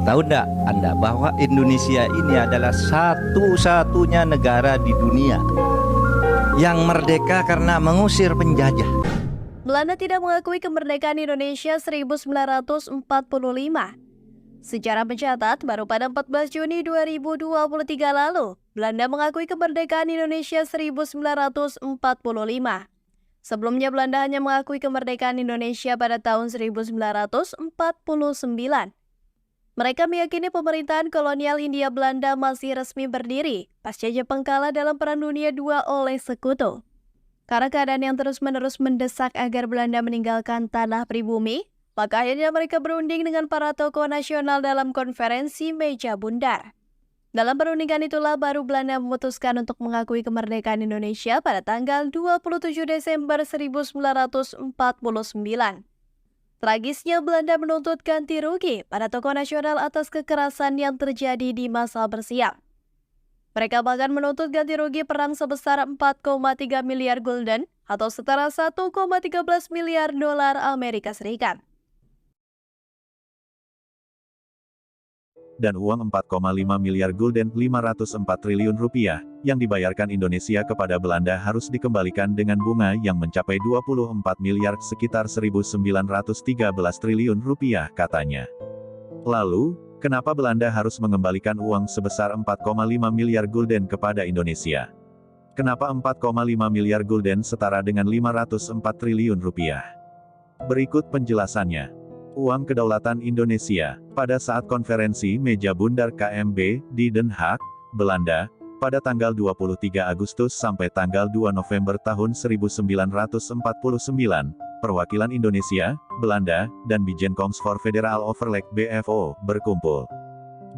Tahu enggak Anda bahwa Indonesia ini adalah satu-satunya negara di dunia yang merdeka karena mengusir penjajah. Belanda tidak mengakui kemerdekaan Indonesia 1945. Sejarah mencatat, baru pada 14 Juni 2023 lalu, Belanda mengakui kemerdekaan Indonesia 1945. Sebelumnya Belanda hanya mengakui kemerdekaan Indonesia pada tahun 1949. Mereka meyakini pemerintahan kolonial Hindia Belanda masih resmi berdiri pasca Jepang kalah dalam Perang Dunia II oleh Sekutu. Karena keadaan yang terus-menerus mendesak agar Belanda meninggalkan tanah pribumi, maka akhirnya mereka berunding dengan para tokoh nasional dalam konferensi meja bundar. Dalam perundingan itulah baru Belanda memutuskan untuk mengakui kemerdekaan Indonesia pada tanggal 27 Desember 1949. Tragisnya Belanda menuntut ganti rugi pada tokoh nasional atas kekerasan yang terjadi di masa bersiap. Mereka bahkan menuntut ganti rugi perang sebesar 4,3 miliar gulden atau setara 1,13 miliar dolar Amerika Serikat. Dan uang 4,5 miliar gulden 504 triliun rupiah, yang dibayarkan Indonesia kepada Belanda harus dikembalikan dengan bunga yang mencapai 24 miliar sekitar 1.913 triliun rupiah katanya. Lalu, kenapa Belanda harus mengembalikan uang sebesar 4,5 miliar gulden kepada Indonesia? Kenapa 4,5 miliar gulden setara dengan 504 triliun rupiah? Berikut penjelasannya. Uang Kedaulatan Indonesia, pada saat konferensi meja bundar KMB, di Den Haag, Belanda, pada tanggal 23 Agustus sampai tanggal 2 November tahun 1949, perwakilan Indonesia, Belanda, dan Bijenkorps voor Federaal Overleg BFO, berkumpul.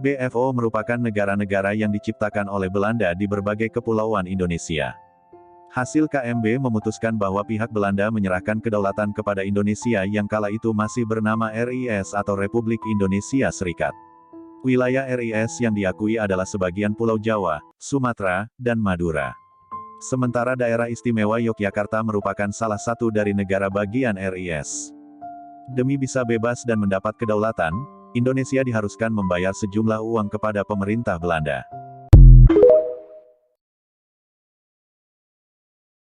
BFO merupakan negara-negara yang diciptakan oleh Belanda di berbagai kepulauan Indonesia. Hasil KMB memutuskan bahwa pihak Belanda menyerahkan kedaulatan kepada Indonesia yang kala itu masih bernama RIS atau Republik Indonesia Serikat. Wilayah RIS yang diakui adalah sebagian Pulau Jawa, Sumatera, dan Madura. Sementara daerah istimewa Yogyakarta merupakan salah satu dari negara bagian RIS. Demi bisa bebas dan mendapat kedaulatan, Indonesia diharuskan membayar sejumlah uang kepada pemerintah Belanda.